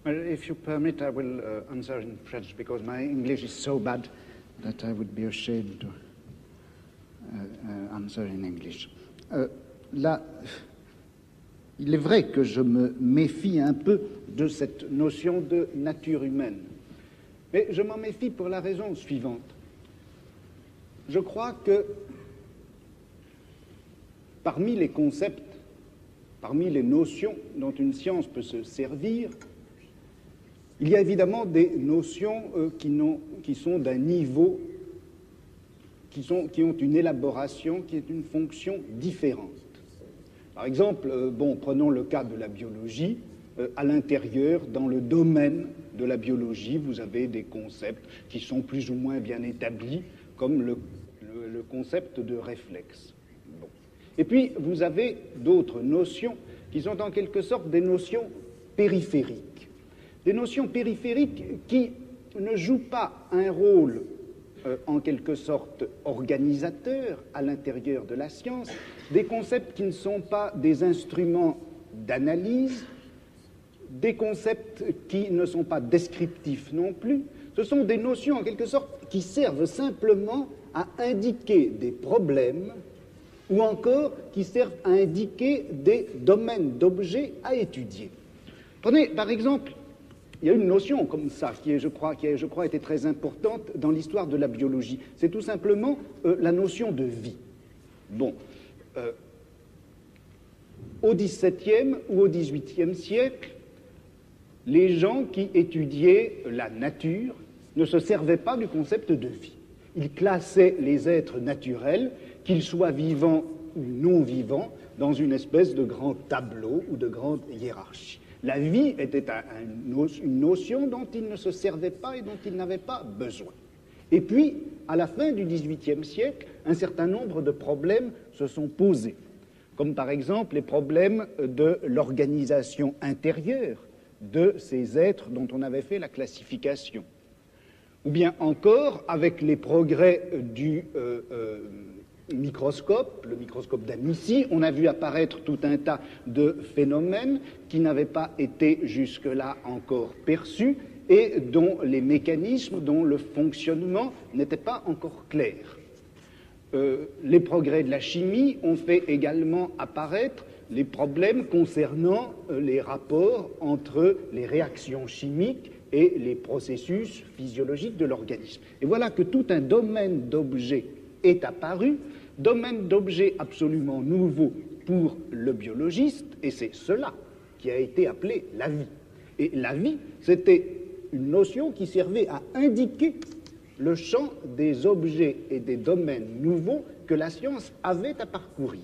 Well, if you permit, I will answer in French because my English is so bad that I would be ashamed to answer in English. Là, il est vrai que je me méfie un peu de cette notion de nature humaine, mais je m'en méfie pour la raison suivante. Je crois que parmi les concepts, parmi les notions dont une science peut se servir, il y a évidemment des notions qui sont d'un niveau, qui ont une élaboration, qui est une fonction différente. Par exemple, prenons le cas de la biologie. À l'intérieur, dans le domaine de la biologie, vous avez des concepts qui sont plus ou moins bien établis, comme le concept de réflexe. Bon. Et puis, vous avez d'autres notions qui sont en quelque sorte des notions périphériques. Des notions périphériques qui ne jouent pas un rôle en quelque sorte organisateur à l'intérieur de la science, des concepts qui ne sont pas des instruments d'analyse, des concepts qui ne sont pas descriptifs non plus. Ce sont des notions en quelque sorte qui servent simplement à indiquer des problèmes ou encore qui servent à indiquer des domaines d'objets à étudier. Prenez par exemple, il y a une notion comme ça qui, je crois, été très importante dans l'histoire de la biologie. C'est tout simplement la notion de vie. Bon, au XVIIe ou au XVIIIe siècle, les gens qui étudiaient la nature ne se servaient pas du concept de vie. Ils classaient les êtres naturels, qu'ils soient vivants ou non vivants, dans une espèce de grand tableau ou de grande hiérarchie. La vie était une notion dont ils ne se servaient pas et dont ils n'avaient pas besoin. Et puis, à la fin du XVIIIe siècle, un certain nombre de problèmes se sont posés, comme par exemple les problèmes de l'organisation intérieure de ces êtres dont on avait fait la classification. Ou bien encore, avec les progrès du microscope, le microscope d'Amici, on a vu apparaître tout un tas de phénomènes qui n'avaient pas été jusque-là encore perçus et dont les mécanismes, dont le fonctionnement n'était pas encore clair. Les progrès de la chimie ont fait également apparaître les problèmes concernant les rapports entre les réactions chimiques et les processus physiologiques de l'organisme. Et voilà que tout un domaine d'objets est apparu, domaine d'objets absolument nouveau pour le biologiste, et c'est cela qui a été appelé la vie. Et la vie, c'était une notion qui servait à indiquer le champ des objets et des domaines nouveaux que la science avait à parcourir.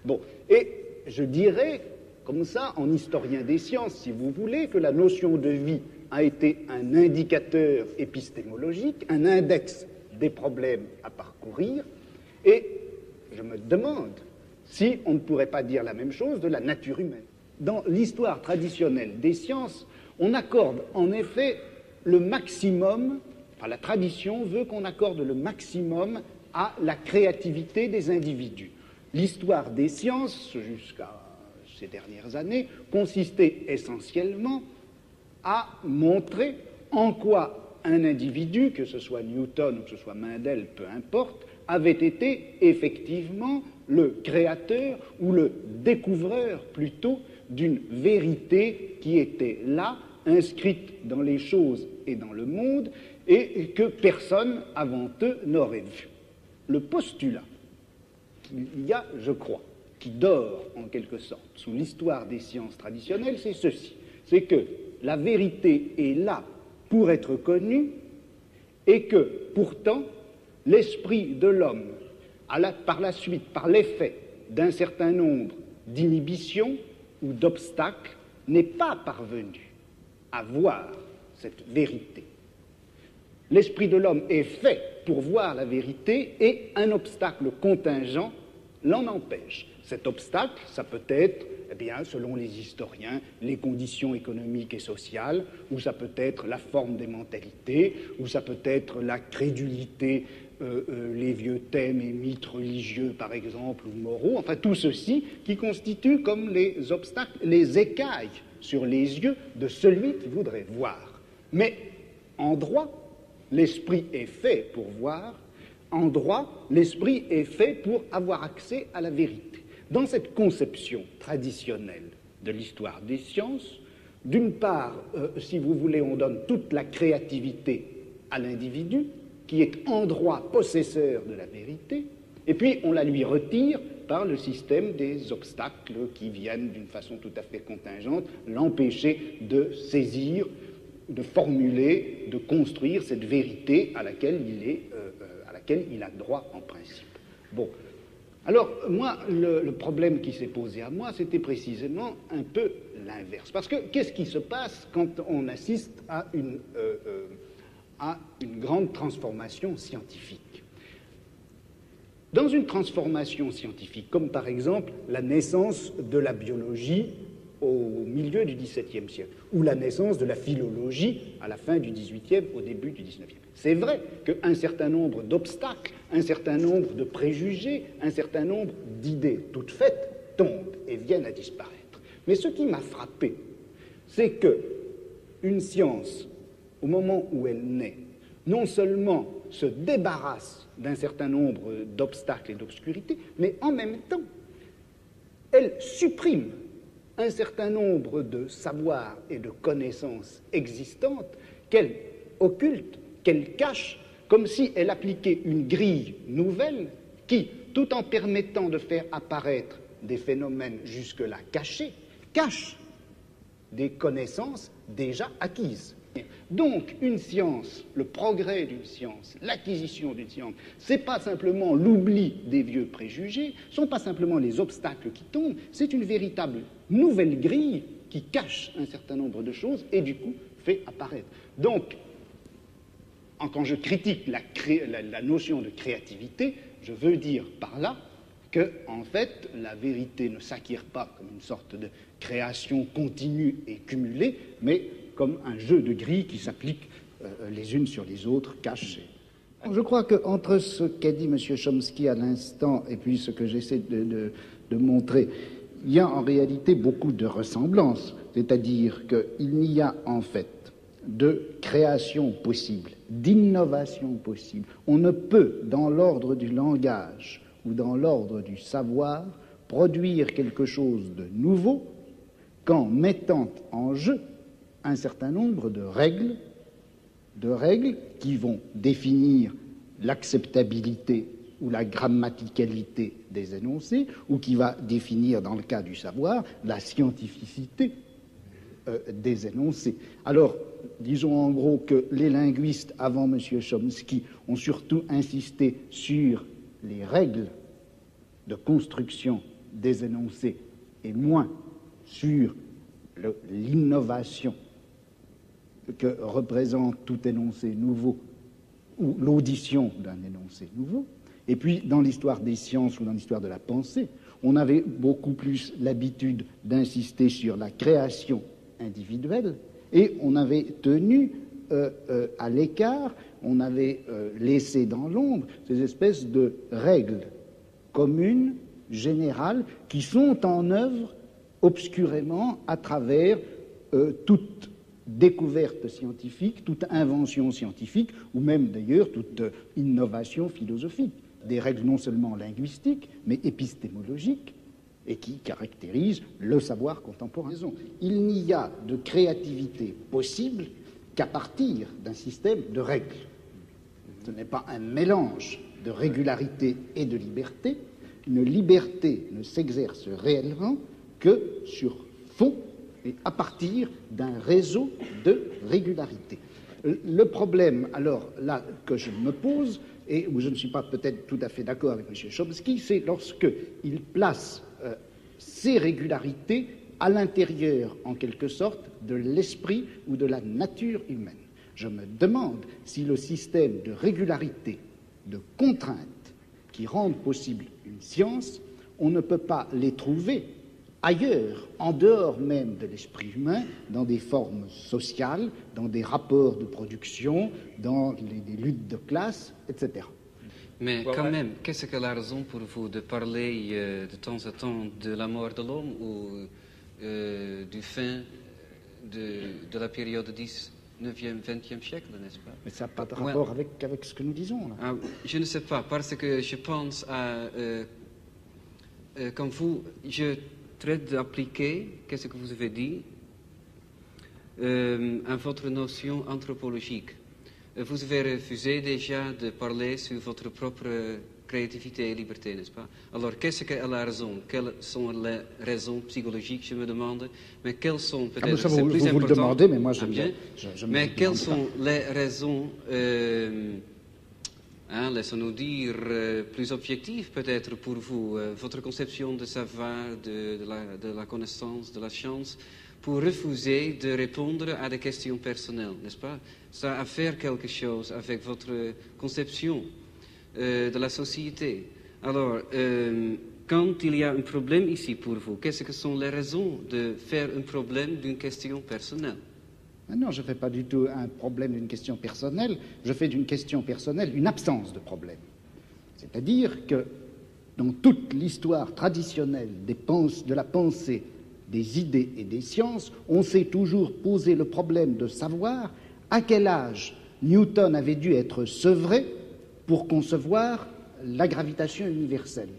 Bon, et je dirais, comme ça, en historien des sciences, si vous voulez, que la notion de vie a été un indicateur épistémologique, un index des problèmes à parcourir, et je me demande si on ne pourrait pas dire la même chose de la nature humaine. Dans l'histoire traditionnelle des sciences, on accorde en effet le maximum, enfin la tradition veut qu'on accorde le maximum à la créativité des individus. L'histoire des sciences, jusqu'à ces dernières années, consistait essentiellement à montrer en quoi un individu, que ce soit Newton ou que ce soit Mendel, peu importe, avait été effectivement le créateur ou le découvreur plutôt d'une vérité qui était là, inscrite dans les choses et dans le monde, et que personne avant eux n'aurait vu. Le postulat qu'il y a, je crois, qui dort en quelque sorte sous l'histoire des sciences traditionnelles, c'est ceci, c'est que la vérité est là pour être connue et que, pourtant, l'esprit de l'homme, par la suite, par l'effet d'un certain nombre d'inhibitions ou d'obstacles, n'est pas parvenu à voir cette vérité. L'esprit de l'homme est fait pour voir la vérité et un obstacle contingent l'en empêche. Cet obstacle, ça peut être, eh bien, selon les historiens, les conditions économiques et sociales, ou ça peut être la forme des mentalités, ou ça peut être la crédulité les vieux thèmes et mythes religieux, par exemple, ou moraux, enfin tout ceci qui constitue comme les obstacles, les écailles sur les yeux de celui qui voudrait voir. Mais en droit, l'esprit est fait pour voir, en droit, l'esprit est fait pour avoir accès à la vérité. Dans cette conception traditionnelle de l'histoire des sciences, d'une part, si vous voulez, on donne toute la créativité à l'individu, qui est en droit possesseur de la vérité, et puis on la lui retire par le système des obstacles qui viennent d'une façon tout à fait contingente l'empêcher de saisir, de formuler, de construire cette vérité à laquelle il a droit en principe. Bon. Alors, moi, le problème qui s'est posé à moi, c'était précisément un peu l'inverse. Parce que qu'est-ce qui se passe quand on assiste à une grande transformation scientifique? Dans une transformation scientifique, comme par exemple la naissance de la biologie au milieu du XVIIe siècle, ou la naissance de la philologie à la fin du XVIIIe, au début du XIXe. C'est vrai qu'un certain nombre d'obstacles, un certain nombre de préjugés, un certain nombre d'idées toutes faites tombent et viennent à disparaître. Mais ce qui m'a frappé, c'est que une science, au moment où elle naît, non seulement se débarrasse d'un certain nombre d'obstacles et d'obscurités, mais en même temps, elle supprime un certain nombre de savoirs et de connaissances existantes qu'elle occulte, qu'elle cache, comme si elle appliquait une grille nouvelle qui, tout en permettant de faire apparaître des phénomènes jusque-là cachés, cache des connaissances déjà acquises. Donc, une science, le progrès d'une science, l'acquisition d'une science, ce n'est pas simplement l'oubli des vieux préjugés, ce ne sont pas simplement les obstacles qui tombent, c'est une véritable nouvelle grille qui cache un certain nombre de choses et du coup fait apparaître. Donc, quand je critique la notion de créativité, je veux dire par là que, en fait, la vérité ne s'acquiert pas comme une sorte de création continue et cumulée, mais comme un jeu de grilles qui s'appliquent les unes sur les autres, cachées. Je crois qu'entre ce qu'a dit M. Chomsky à l'instant et puis ce que j'essaie de montrer, il y a en réalité beaucoup de ressemblances, c'est-à-dire qu'il n'y a en fait de création possible, d'innovation possible. On ne peut, dans l'ordre du langage ou dans l'ordre du savoir, produire quelque chose de nouveau qu'en mettant en jeu un certain nombre de règles qui vont définir l'acceptabilité ou la grammaticalité des énoncés, ou qui va définir, dans le cas du savoir, la scientificité des énoncés. Alors, disons en gros que les linguistes, avant M. Chomsky, ont surtout insisté sur les règles de construction des énoncés et moins sur l'innovation que représente tout énoncé nouveau ou l'audition d'un énoncé nouveau. Et puis, dans l'histoire des sciences ou dans l'histoire de la pensée, on avait beaucoup plus l'habitude d'insister sur la création individuelle et on avait tenu à l'écart, on avait laissé dans l'ombre ces espèces de règles communes, générales, qui sont en œuvre obscurément à travers toute découverte scientifique, toute invention scientifique, ou même d'ailleurs toute innovation philosophique. Des règles non seulement linguistiques, mais épistémologiques, et qui caractérisent le savoir contemporain. Il n'y a de créativité possible qu'à partir d'un système de règles. Ce n'est pas un mélange de régularité et de liberté. Une liberté ne s'exerce réellement que sur fond et à partir d'un réseau de régularité. Le problème, alors, là, que je me pose, et où je ne suis pas peut-être tout à fait d'accord avec M. Chomsky, c'est lorsqu'il place ces régularités à l'intérieur, en quelque sorte, de l'esprit ou de la nature humaine. Je me demande si le système de régularité, de contraintes qui rendent possible une science, on ne peut pas les trouver ailleurs, en dehors même de l'esprit humain, dans des formes sociales, dans des rapports de production, dans des luttes de classe, etc. Mais quand même, qu'est-ce que la raison pour vous de parler de temps en temps de la mort de l'homme ou du fin de la période 19e, 20e siècle, n'est-ce pas? Mais ça n'a pas de rapport avec ce que nous disons, là. Ah, je ne sais pas, parce que je pense à... quand je traite d'appliquer, qu'est-ce que vous avez dit, à votre notion anthropologique. Vous avez refusé déjà de parler sur votre propre créativité et liberté, n'est-ce pas? Alors, qu'est-ce qu'elle a la raison? Quelles sont les raisons psychologiques, je me demande? Mais quelles sont peut-être... ça, vous le demandez, mais moi, je mais quelles sont les raisons, laissons-nous dire, plus objectives peut-être pour vous, votre conception de savoir, de la connaissance, de la science, pour refuser de répondre à des questions personnelles, n'est-ce pas? Ça a à faire quelque chose avec votre conception de la société. Alors, quand il y a un problème ici pour vous, qu'est-ce que sont les raisons de faire un problème d'une question personnelle? Non, je ne fais pas du tout un problème d'une question personnelle, je fais d'une question personnelle une absence de problème. C'est-à-dire que dans toute l'histoire traditionnelle de la pensée, des idées et des sciences, on s'est toujours posé le problème de savoir à quel âge Newton avait dû être sevré pour concevoir la gravitation universelle.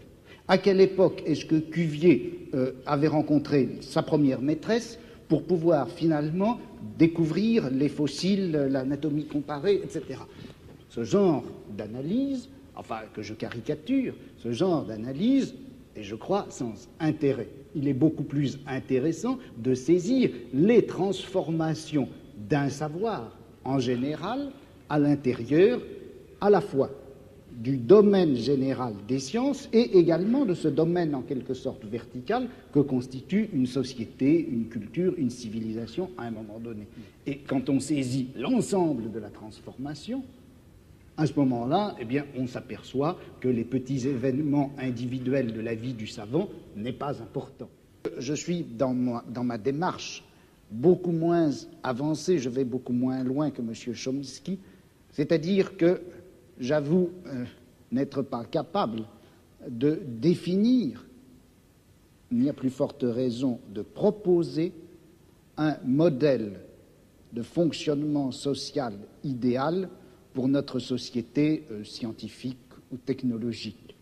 À quelle époque est-ce que Cuvier avait rencontré sa première maîtresse pour pouvoir finalement découvrir les fossiles, l'anatomie comparée, etc. Ce genre d'analyse, enfin que je caricature, ce genre d'analyse est, je crois, sans intérêt. Il est beaucoup plus intéressant de saisir les transformations d'un savoir en général à l'intérieur à la fois du domaine général des sciences et également de ce domaine en quelque sorte vertical que constitue une société, une culture, une civilisation à un moment donné. Et quand on saisit l'ensemble de la transformation, à ce moment-là, eh bien, on s'aperçoit que les petits événements individuels de la vie du savant n'est pas important. Je suis dans ma démarche beaucoup moins avancée, je vais beaucoup moins loin que M. Chomsky, c'est-à-dire que j'avoue n'être pas capable de définir, il n'y a plus forte raison de proposer un modèle de fonctionnement social idéal pour notre société scientifique ou technologique.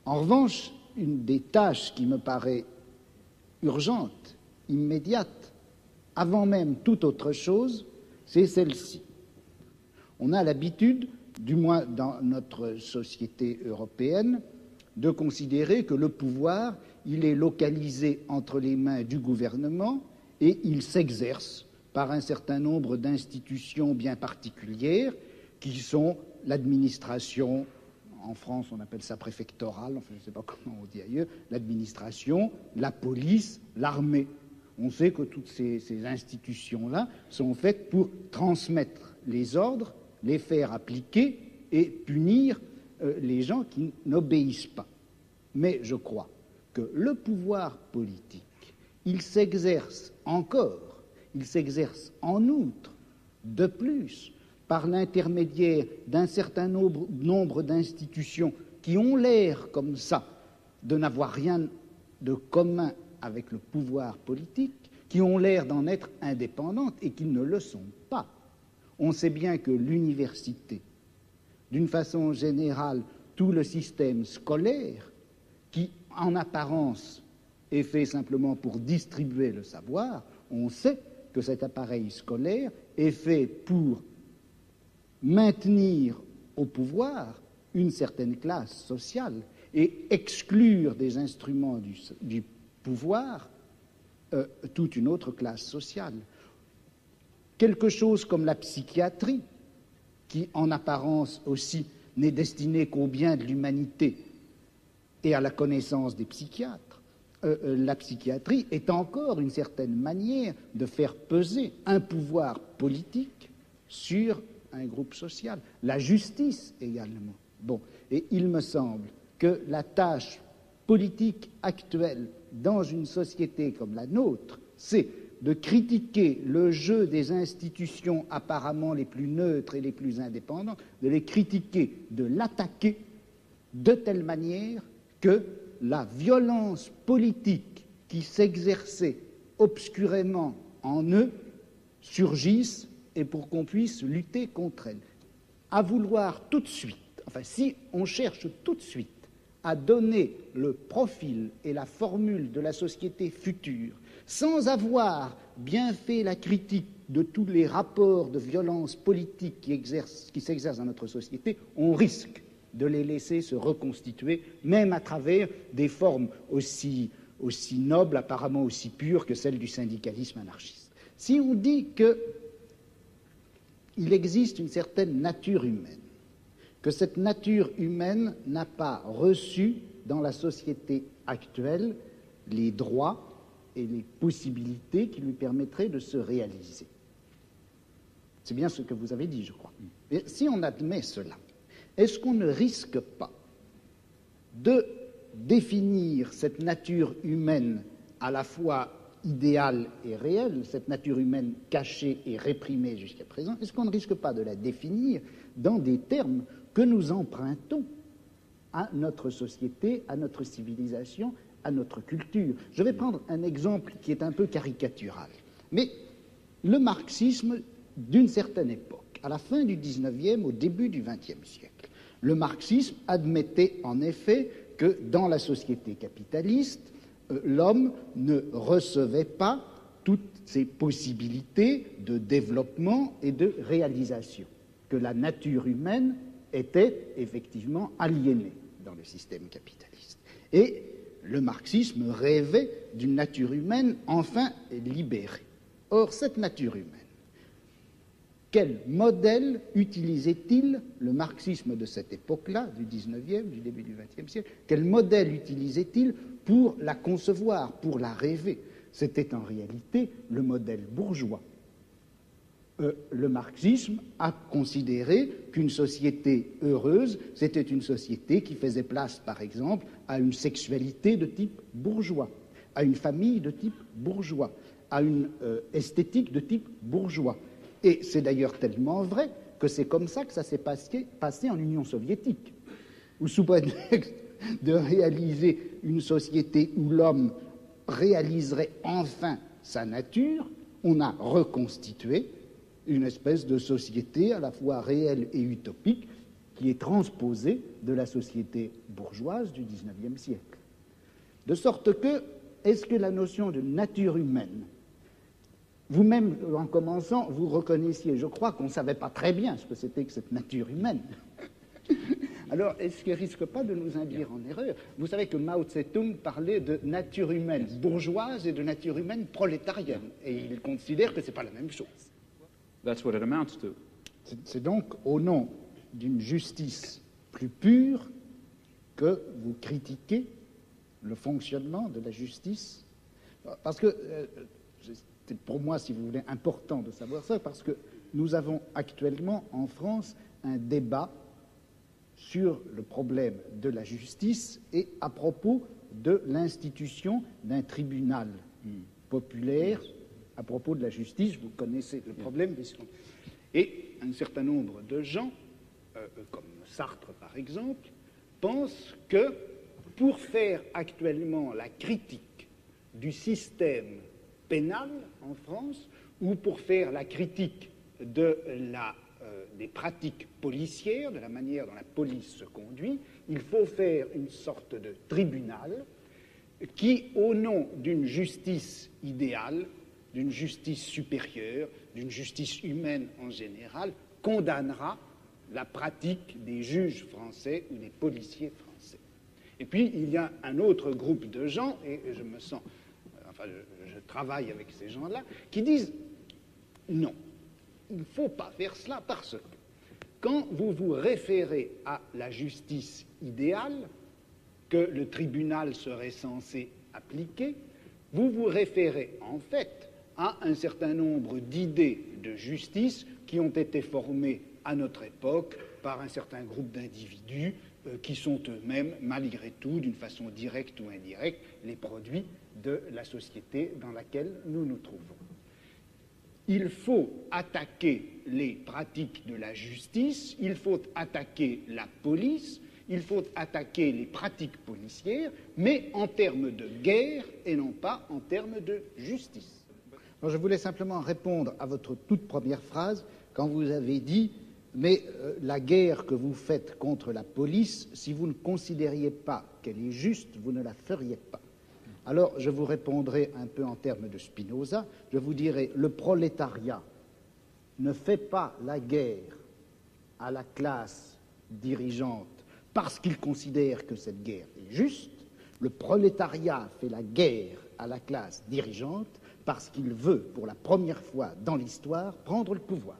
En revanche, une des tâches qui me paraît urgente, immédiate, avant même toute autre chose, c'est celle-ci. On a l'habitude, du moins dans notre société européenne, de considérer que le pouvoir, il est localisé entre les mains du gouvernement et il s'exerce par un certain nombre d'institutions bien particulières qui sont l'administration, en France on appelle ça préfectorale, enfin je ne sais pas comment on dit ailleurs, l'administration, la police, l'armée. On sait que toutes ces institutions-là sont faites pour transmettre les ordres, les faire appliquer et punir les gens qui n'obéissent pas. Mais je crois que le pouvoir politique, il s'exerce encore, il s'exerce en outre, de plus, par l'intermédiaire d'un certain nombre d'institutions qui ont l'air comme ça de n'avoir rien de commun avec le pouvoir politique, qui ont l'air d'en être indépendantes et qui ne le sont pas. On sait bien que l'université, d'une façon générale, tout le système scolaire, qui en apparence est fait simplement pour distribuer le savoir, on sait que cet appareil scolaire est fait pour maintenir au pouvoir une certaine classe sociale et exclure des instruments du pouvoir toute une autre classe sociale. Quelque chose comme la psychiatrie, qui en apparence aussi n'est destinée qu'au bien de l'humanité et à la connaissance des psychiatres, la psychiatrie est encore une certaine manière de faire peser un pouvoir politique sur un groupe social. La justice également. Bon, et il me semble que la tâche politique actuelle dans une société comme la nôtre, c'est de critiquer le jeu des institutions apparemment les plus neutres et les plus indépendantes, de les critiquer, de l'attaquer de telle manière que la violence politique qui s'exerçait obscurément en eux surgisse et pour qu'on puisse lutter contre elle. À vouloir tout de suite, enfin si on cherche tout de suite à donner le profil et la formule de la société future sans avoir bien fait la critique de tous les rapports de violence politique qui s'exercent dans notre société, on risque de les laisser se reconstituer, même à travers des formes aussi nobles, apparemment aussi pures que celles du syndicalisme anarchiste. Si on dit qu'il existe une certaine nature humaine, que cette nature humaine n'a pas reçu dans la société actuelle les droits et les possibilités qui lui permettraient de se réaliser. C'est bien ce que vous avez dit, je crois. Et si on admet cela, est-ce qu'on ne risque pas de définir cette nature humaine à la fois idéale et réelle, cette nature humaine cachée et réprimée jusqu'à présent, est-ce qu'on ne risque pas de la définir dans des termes que nous empruntons à notre société, à notre civilisation, à notre culture? Je vais prendre un exemple qui est un peu caricatural, mais le marxisme d'une certaine époque, à la fin du XIXe, au début du XXe siècle, le marxisme admettait en effet que dans la société capitaliste, l'homme ne recevait pas toutes ses possibilités de développement et de réalisation, que la nature humaine était effectivement aliénée dans le système capitaliste. Et le marxisme rêvait d'une nature humaine enfin libérée. Or, cette nature humaine, quel modèle utilisait-il le marxisme de cette époque-là, du XIXe, du début du XXe siècle, quel modèle utilisait-il pour la concevoir, pour la rêver? C'était en réalité le modèle bourgeois. Le marxisme a considéré qu'une société heureuse, c'était une société qui faisait place, par exemple, à une sexualité de type bourgeois, à une famille de type bourgeois, à une esthétique de type bourgeois. Et c'est d'ailleurs tellement vrai que c'est comme ça que ça s'est passé en Union soviétique, où sous prétexte de réaliser une société où l'homme réaliserait enfin sa nature, on a reconstitué une espèce de société à la fois réelle et utopique qui est transposée de la société bourgeoise du XIXe siècle. De sorte que, est-ce que la notion de nature humaine, vous-même, en commençant, vous reconnaissiez, je crois qu'on ne savait pas très bien ce que c'était que cette nature humaine. Alors, est-ce qu'elle ne risque pas de nous induire en erreur? Vous savez que Mao Tse-tung parlait de nature humaine bourgeoise et de nature humaine prolétarienne, et il considère que ce n'est pas la même chose. That's what it amounts to. C'est donc au nom d'une justice plus pure que vous critiquez le fonctionnement de la justice. Parce que c'est pour moi, si vous voulez, important de savoir ça, parce que nous avons actuellement en France un débat sur le problème de la justice et à propos de l'institution d'un tribunal populaire à propos de la justice. Vous connaissez le problème. Et un certain nombre de gens, comme Sartre par exemple, pensent que pour faire actuellement la critique du système pénal en France, ou pour faire la critique des pratiques policières, de la manière dont la police se conduit, il faut faire une sorte de tribunal qui, au nom d'une justice idéale, d'une justice supérieure, d'une justice humaine en général, condamnera la pratique des juges français ou des policiers français. Et puis, il y a un autre groupe de gens, et je me sens, je travaille avec ces gens-là, qui disent non, il ne faut pas faire cela parce que quand vous vous référez à la justice idéale que le tribunal serait censé appliquer, vous vous référez en fait à un certain nombre d'idées de justice qui ont été formées à notre époque par un certain groupe d'individus qui sont eux-mêmes, malgré tout, d'une façon directe ou indirecte, les produits de la société dans laquelle nous nous trouvons. Il faut attaquer les pratiques de la justice, il faut attaquer la police, Il faut attaquer les pratiques policières, mais en termes de guerre et non pas en termes de justice. Alors, je voulais simplement répondre à votre toute première phrase quand vous avez dit « mais la guerre que vous faites contre la police, si vous ne considériez pas qu'elle est juste, vous ne la feriez pas ». Alors, je vous répondrai un peu en termes de Spinoza, je vous dirai « le prolétariat ne fait pas la guerre à la classe dirigeante parce qu'il considère que cette guerre est juste, le prolétariat fait la guerre à la classe dirigeante parce qu'il veut, pour la première fois dans l'histoire, prendre le pouvoir.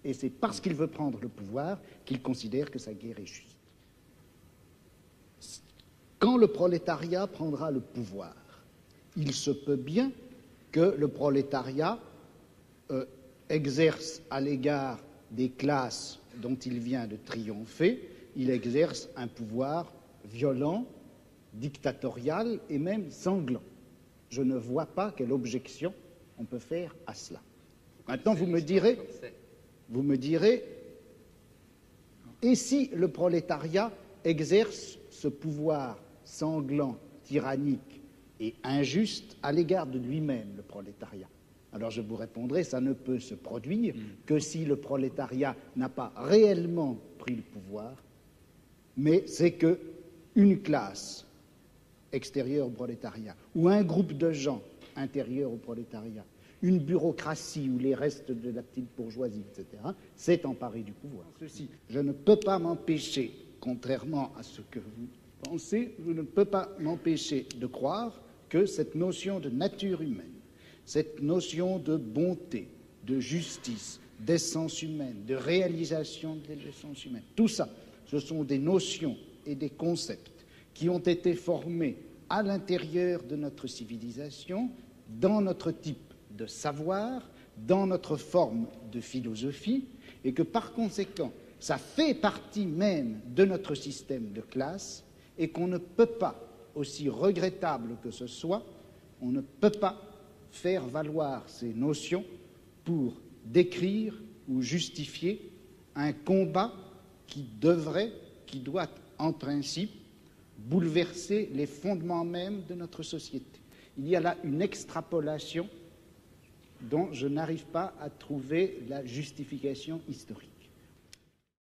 Et c'est parce qu'il veut prendre le pouvoir qu'il considère que sa guerre est juste. Quand le prolétariat prendra le pouvoir, il se peut bien que le prolétariat exerce à l'égard des classes dont il vient de triompher, il exerce un pouvoir violent, dictatorial et même sanglant. Je ne vois pas quelle objection on peut faire à cela. Maintenant, vous me direz, et si le prolétariat exerce ce pouvoir sanglant, tyrannique et injuste à l'égard de lui-même, le prolétariat? Alors je vous répondrai, ça ne peut se produire que si le prolétariat n'a pas réellement pris le pouvoir, mais c'est qu'une classe extérieure au prolétariat, ou un groupe de gens intérieurs au prolétariat, une bureaucratie ou les restes de la petite bourgeoisie, etc., s'est emparé du pouvoir. Ceci, je ne peux pas m'empêcher, contrairement à ce que vous pensez, je ne peux pas m'empêcher de croire que cette notion de nature humaine, cette notion de bonté, de justice, d'essence humaine, de réalisation de l'essence humaine, tout ça, ce sont des notions et des concepts qui ont été formés à l'intérieur de notre civilisation, dans notre type de savoir, dans notre forme de philosophie, et que par conséquent, ça fait partie même de notre système de classe, et qu'on ne peut pas, aussi regrettable que ce soit, on ne peut pas faire valoir ces notions pour décrire ou justifier un combat qui doit en principe bouleverser les fondements mêmes de notre société. Il y a là une extrapolation dont je n'arrive pas à trouver la justification historique.